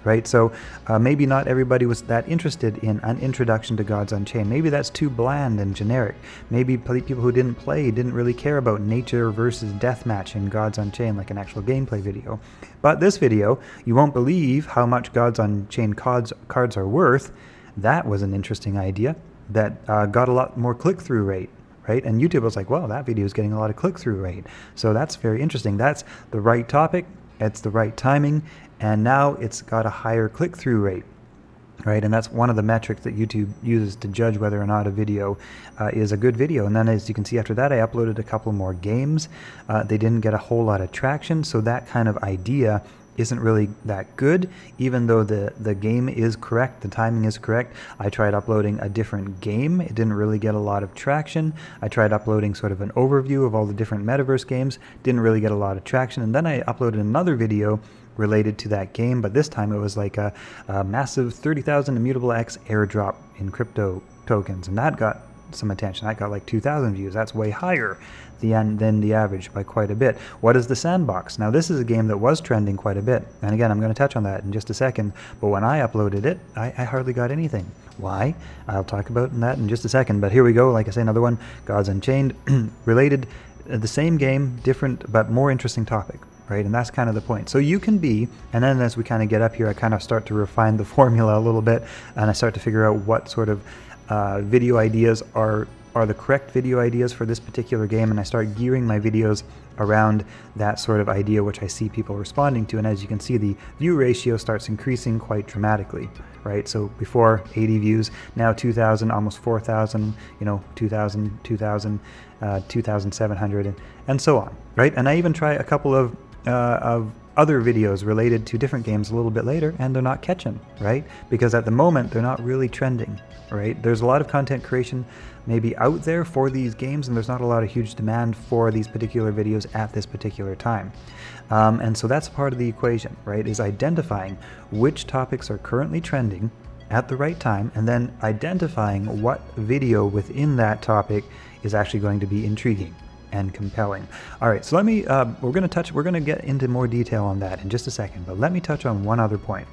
right? So maybe not everybody was that interested in an introduction to Gods Unchained. Maybe that's too bland and generic. Maybe people who didn't play didn't really care about nature versus deathmatch in Gods Unchained, like an actual gameplay video. But this video, you won't believe how much Gods Unchained cards are worth. That was an interesting idea that got a lot more click-through rate, right? And YouTube was like, well, that video is getting a lot of click-through rate. So that's very interesting. That's the right topic, it's the right timing, and now it's got a higher click-through rate, right? And that's one of the metrics that YouTube uses to judge whether or not a video is a good video. And then, as you can see, after that I uploaded a couple more games. They didn't get a whole lot of traction, so that kind of idea isn't really that good, even though the game is correct, the timing is correct. I tried uploading a different game. It didn't really get a lot of traction. I tried uploading sort of an overview of all the different Metaverse games. Didn't really get a lot of traction. And then I uploaded another video related to that game, but this time it was like a massive 30,000 Immutable X airdrop in crypto tokens, and that got some attention. That got like 2,000 views. That's way higher than the average by quite a bit. What is the Sandbox? Now this is a game that was trending quite a bit, and again I'm going to touch on that in just a second, but when I uploaded it I hardly got anything. Why? I'll talk about that in just a second, but here we go. Like I say, another one, Gods Unchained, related, the same game, different but more interesting topic. Right? And that's kind of the point. So you can be, and then as we kind of get up here, I kind of start to refine the formula a little bit, and I start to figure out what sort of video ideas are the correct video ideas for this particular game, and I start gearing my videos around that sort of idea which I see people responding to. And as you can see, the view ratio starts increasing quite dramatically, right? So before 80 views, now 2,000, almost 4,000, 2,000, 2,000, 2,700, and so on, right? And I even try a couple of other videos related to different games a little bit later, and they're not catching, right? Because at the moment they're not really trending, right? There's a lot of content creation maybe out there for these games, and there's not a lot of huge demand for these particular videos at this particular time. And so that's part of the equation, right? Is identifying which topics are currently trending at the right time, and then identifying what video within that topic is actually going to be intriguing and compelling. All right, so let me, we're going to get into more detail on that in just a second, but let me touch on one other point.